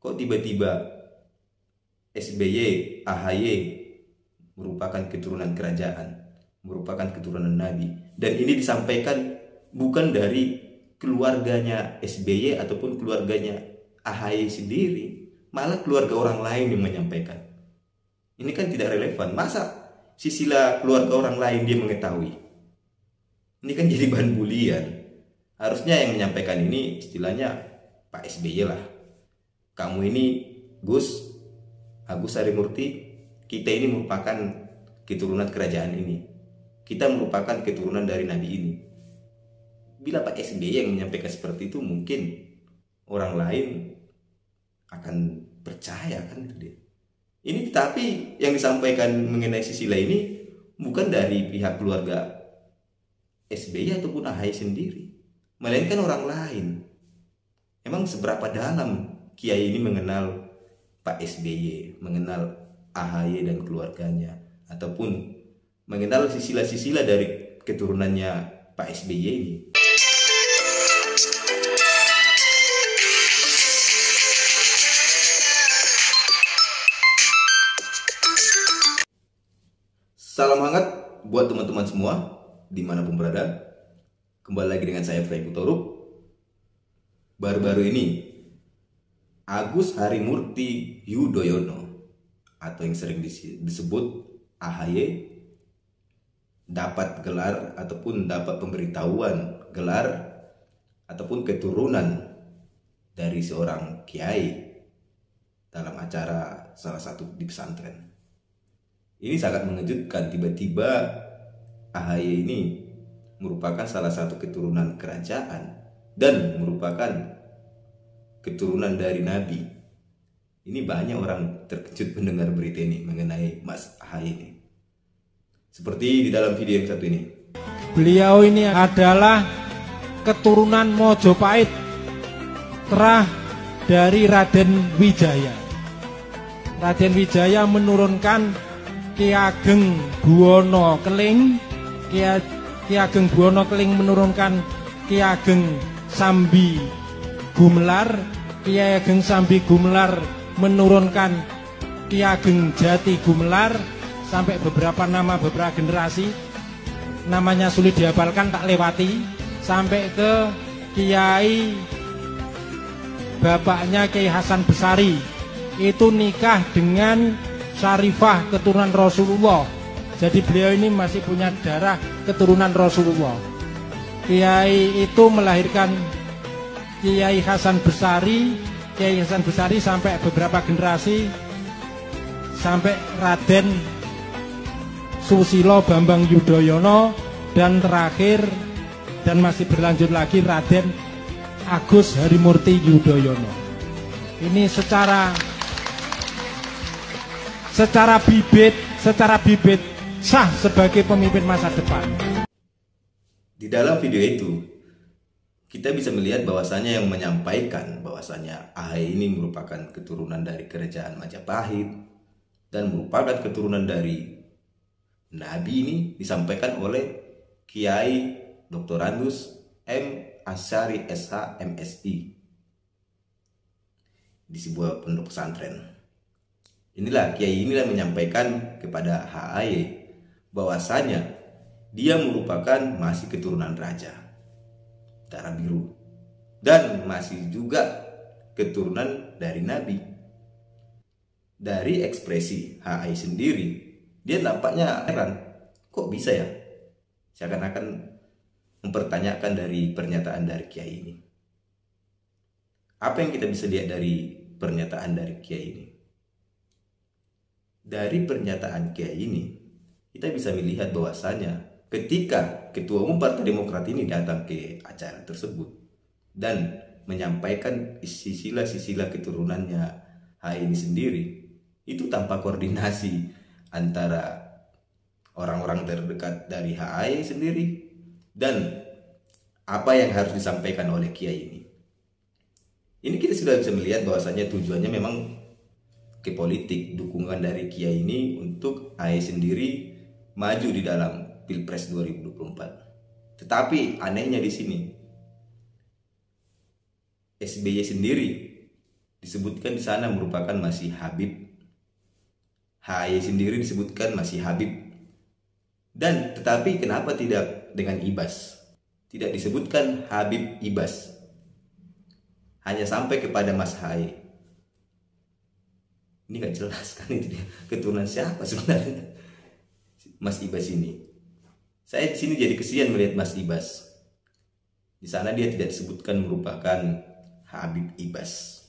Kok tiba-tiba SBY, AHY merupakan keturunan kerajaan, merupakan keturunan Nabi. Dan ini disampaikan bukan dari keluarganya SBY ataupun keluarganya AHY sendiri, malah keluarga orang lain yang menyampaikan. Ini kan tidak relevan. Masa sisilah keluarga orang lain dia mengetahui? Ini kan jadi bahan bulian. Harusnya yang menyampaikan ini istilahnya Pak SBY lah. Kamu ini Gus Agus Harimurti, kita ini merupakan keturunan kerajaan ini. Kita merupakan keturunan dari Nabi ini. Bila Pak SBY yang menyampaikan seperti itu, mungkin orang lain akan percaya kan itu dia. Ini tapi yang disampaikan mengenai sisilah ini bukan dari pihak keluarga SBY ataupun AHY sendiri, melainkan orang lain. Emang seberapa dalam Kiai ini mengenal Pak SBY, mengenal AHY dan keluarganya, ataupun mengenal sisilah-sisilah dari keturunannya Pak SBY ini? Salam hangat buat teman-teman semua dimanapun berada. Kembali lagi dengan saya Frank Utoruk. Baru-baru ini Agus Harimurti Yudhoyono atau yang sering disebut AHY dapat gelar ataupun dapat pemberitahuan gelar ataupun keturunan dari seorang kiai dalam acara salah satu di pesantren. Ini sangat mengejutkan. Tiba-tiba AHY ini merupakan salah satu keturunan kerajaan dan merupakan keturunan dari Nabi. Ini banyak orang terkejut mendengar berita ini mengenai Mas AHY ini. Seperti di dalam video yang satu ini. Beliau ini adalah keturunan Mojopahit, terah dari Raden Wijaya. Raden Wijaya menurunkan Ki Ageng Buwono Keling. Ki Ageng Buwono Keling menurunkan Ki Ageng Sambi Gumelar. Ki Ageng Sambi Gumelar menurunkan Ki Ageng Jati Gumelar, sampai beberapa nama, beberapa generasi namanya sulit dihafalkan, tak lewati, sampai ke Kiai bapaknya Kiai Hasan Besari, itu nikah dengan Syarifah keturunan Rasulullah. Jadi beliau ini masih punya darah keturunan Rasulullah. Kiai itu melahirkan Kiai Hasan Besari, Kiai Hasan Besari sampai beberapa generasi, sampai Raden Susilo Bambang Yudhoyono, dan terakhir dan masih berlanjut lagi Raden Agus Harimurti Yudhoyono. Ini secara bibit sah sebagai pemimpin masa depan. Di dalam video itu kita bisa melihat bahwasanya yang menyampaikan bahwasanya AHY ini merupakan keturunan dari kerajaan Majapahit dan merupakan keturunan dari Nabi ini disampaikan oleh Kiai Dr. Andus M. Asyari SH MSI di sebuah pondok pesantren. Inilah Kiai inilah menyampaikan kepada AHY bahwasanya dia merupakan masih keturunan raja darah biru dan masih juga keturunan dari Nabi. Dari ekspresi AHY sendiri, dia nampaknya heran, kok bisa ya? Seakan-akan mempertanyakan dari pernyataan dari Kiai ini. Apa yang kita bisa lihat dari pernyataan dari Kiai ini? Dari pernyataan Kiai ini, kita bisa melihat bahwasanya ketika Ketua Umum Partai Demokrat ini datang ke acara tersebut dan menyampaikan sisilah-sisilah keturunannya AHY ini sendiri, itu tanpa koordinasi antara orang-orang terdekat dari AHY sendiri dan apa yang harus disampaikan oleh Kiai ini. Ini kita sudah bisa melihat bahwasanya tujuannya memang ke politik, dukungan dari Kiai ini untuk AHY sendiri maju di dalam Pilpres 2024. Tetapi anehnya di sini SBY sendiri disebutkan di sana merupakan masih Habib. AHY sendiri disebutkan masih Habib. Dan tetapi kenapa tidak dengan Ibas? Tidak disebutkan Habib Ibas. Hanya sampai kepada Mas AHY. Ini gak jelas kan itu dia. Keturunan siapa sebenarnya Mas Ibas ini? Saya di sini jadi kesian melihat Mas Ibas. Di sana dia tidak disebutkan merupakan Habib Ibas.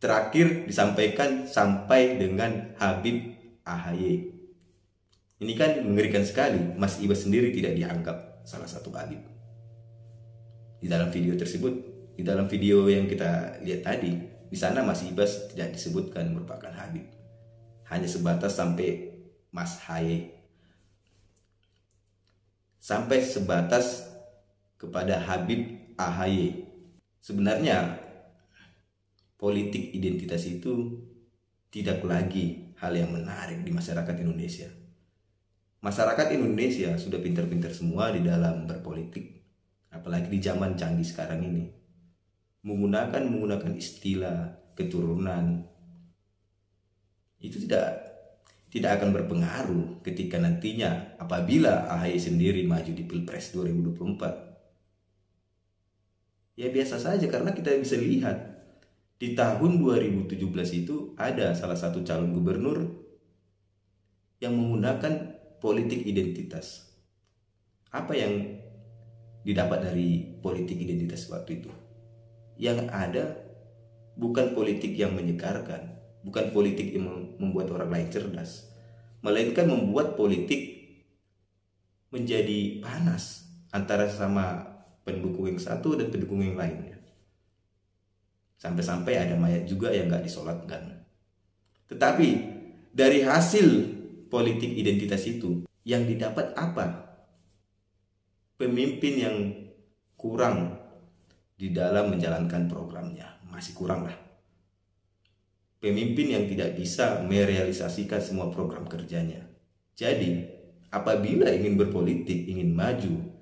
Terakhir disampaikan sampai dengan Habib AHY. Ini kan mengerikan sekali. Mas Ibas sendiri tidak dianggap salah satu Habib. Di dalam video tersebut, di dalam video yang kita lihat tadi, di sana Mas Ibas tidak disebutkan merupakan Habib. Hanya sebatas sampai Mas AHY. Sampai sebatas kepada Habib AHY. Sebenarnya politik identitas itu tidak lagi hal yang menarik di masyarakat Indonesia. Masyarakat Indonesia sudah pintar-pintar semua di dalam berpolitik, apalagi di zaman canggih sekarang ini. Menggunakan istilah keturunan itu tidak akan berpengaruh ketika nantinya apabila AHY sendiri maju di Pilpres 2024. Ya biasa saja, karena kita bisa lihat di tahun 2017 itu ada salah satu calon gubernur yang menggunakan politik identitas. Apa yang didapat dari politik identitas waktu itu? Yang ada bukan politik yang menyegarkan, bukan politik yang membuat orang lain cerdas, melainkan membuat politik menjadi panas antara sama pendukung yang satu dan pendukung yang lainnya. Sampai-sampai ada mayat juga yang gak disolatkan. Tetapi dari hasil politik identitas itu yang didapat apa? Pemimpin yang kurang di dalam menjalankan programnya. Masih kurang lah. Pemimpin yang tidak bisa merealisasikan semua program kerjanya. Jadi apabila ingin berpolitik, ingin maju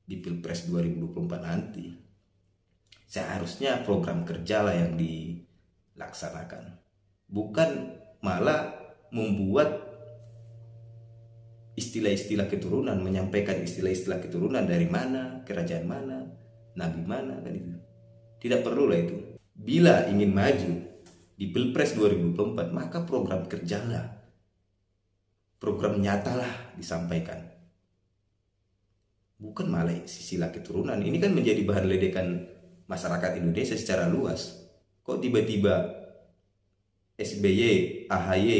di Pilpres 2024 nanti, seharusnya program kerjalah yang dilaksanakan, bukan malah membuat istilah-istilah keturunan, menyampaikan istilah-istilah keturunan dari mana, kerajaan mana, nabi mana, kan itu. Tidak perlu lah itu. Bila ingin maju di Pilpres 2024, maka program kerjalah, program nyatalah disampaikan, bukan malah istilah keturunan. Ini kan menjadi bahan ledekan masyarakat Indonesia secara luas. Kok tiba-tiba SBY, AHY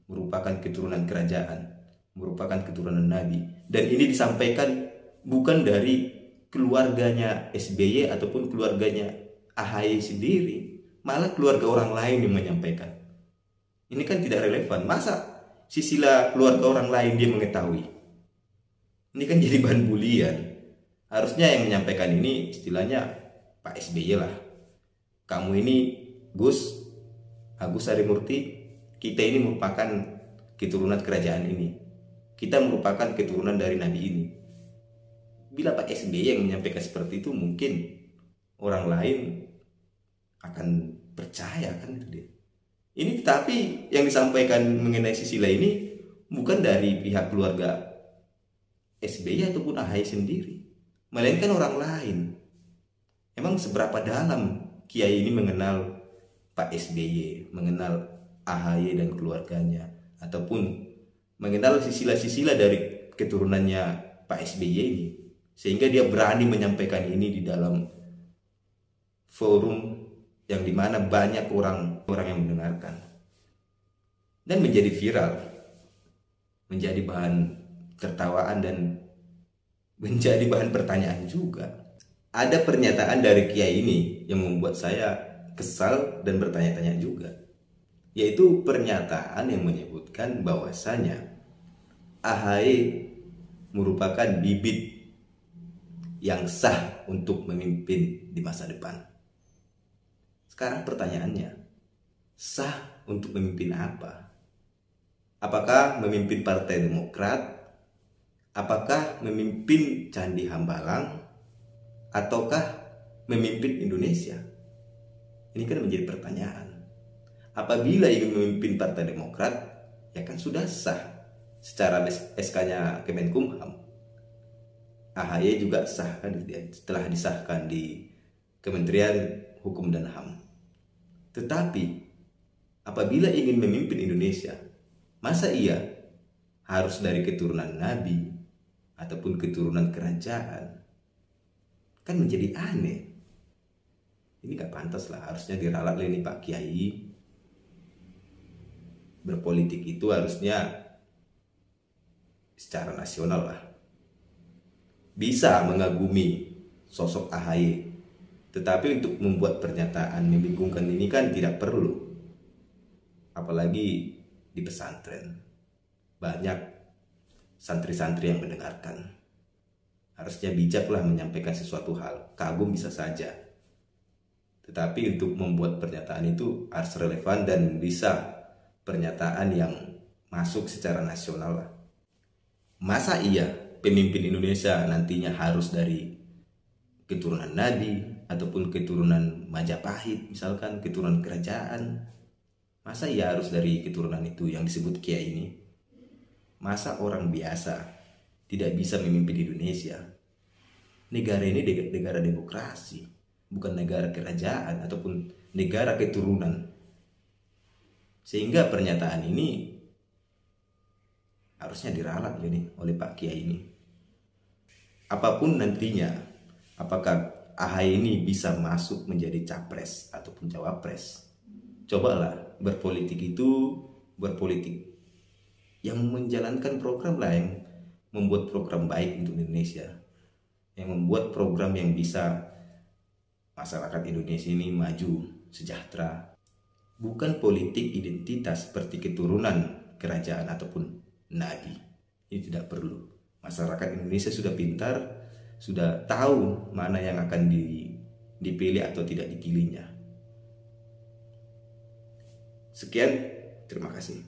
merupakan keturunan kerajaan, merupakan keturunan nabi, dan ini disampaikan bukan dari keluarganya SBY ataupun keluarganya AHY sendiri, malah keluarga orang lain yang menyampaikan. Ini kan tidak relevan. Masa sisilah keluarga orang lain dia mengetahui? Ini kan jadi bahan bulian. Harusnya yang menyampaikan ini istilahnya Pak SBY lah. Kamu ini Gus Agus Harimurti, kita ini merupakan keturunan kerajaan ini. Kita merupakan keturunan dari nabi ini. Bila Pak SBY yang menyampaikan seperti itu, mungkin orang lain akan percaya kan itu dia. Ini tetapi yang disampaikan mengenai sisilah ini bukan dari pihak keluarga SBY ataupun AHY sendiri, melainkan orang lain. Emang seberapa dalam kiai ini mengenal Pak SBY, mengenal AHY dan keluarganya, ataupun mengenal sisilah-sisilah dari keturunannya Pak SBY ini, sehingga dia berani menyampaikan ini di dalam forum yang dimana banyak orang yang mendengarkan, dan menjadi viral, menjadi bahan tertawaan dan menjadi bahan pertanyaan juga. Ada pernyataan dari kiai ini yang membuat saya kesal dan bertanya-tanya juga, yaitu pernyataan yang menyebutkan bahwasanya AHY merupakan bibit yang sah untuk memimpin di masa depan. Sekarang pertanyaannya, sah untuk memimpin apa? Apakah memimpin Partai Demokrat? Apakah memimpin Candi Hambalang? Ataukah memimpin Indonesia? Ini kan menjadi pertanyaan. Apabila ingin memimpin Partai Demokrat, ya kan sudah sah secara SK-nya Kemenkumham. AHY juga sah kan setelah disahkan di Kementerian Hukum dan HAM. Tetapi apabila ingin memimpin Indonesia, masa iya harus dari keturunan nabi ataupun keturunan kerajaan? Kan menjadi aneh. Ini gak pantas lah, harusnya diralat ini Pak Kiai. Berpolitik itu harusnya secara nasional lah. Bisa mengagumi sosok AHY, tetapi untuk membuat pernyataan membingungkan ini kan tidak perlu. Apalagi di pesantren, banyak santri-santri yang mendengarkan. Harusnya bijaklah menyampaikan sesuatu hal. Kagum bisa saja, tetapi untuk membuat pernyataan itu harus relevan dan bisa pernyataan yang masuk secara nasional lah. Masa iya pemimpin Indonesia nantinya harus dari keturunan nabi ataupun keturunan Majapahit, misalkan keturunan kerajaan? Masa iya harus dari keturunan itu yang disebut kiai ini? Masa orang biasa tidak bisa memimpin Indonesia? Negara ini negara demokrasi, bukan negara kerajaan ataupun negara keturunan. Sehingga pernyataan ini harusnya diralat ini oleh Pak Kiai ini. Apapun nantinya, apakah AHY ini bisa masuk menjadi capres ataupun cawapres, cobalah berpolitik itu berpolitik yang menjalankan program lah, yang membuat program baik untuk Indonesia, yang membuat program yang bisa masyarakat Indonesia ini maju, sejahtera. Bukan politik identitas seperti keturunan kerajaan ataupun nabi. Ini tidak perlu. Masyarakat Indonesia sudah pintar, sudah tahu mana yang akan dipilih atau tidak dipilihnya. Sekian, terima kasih.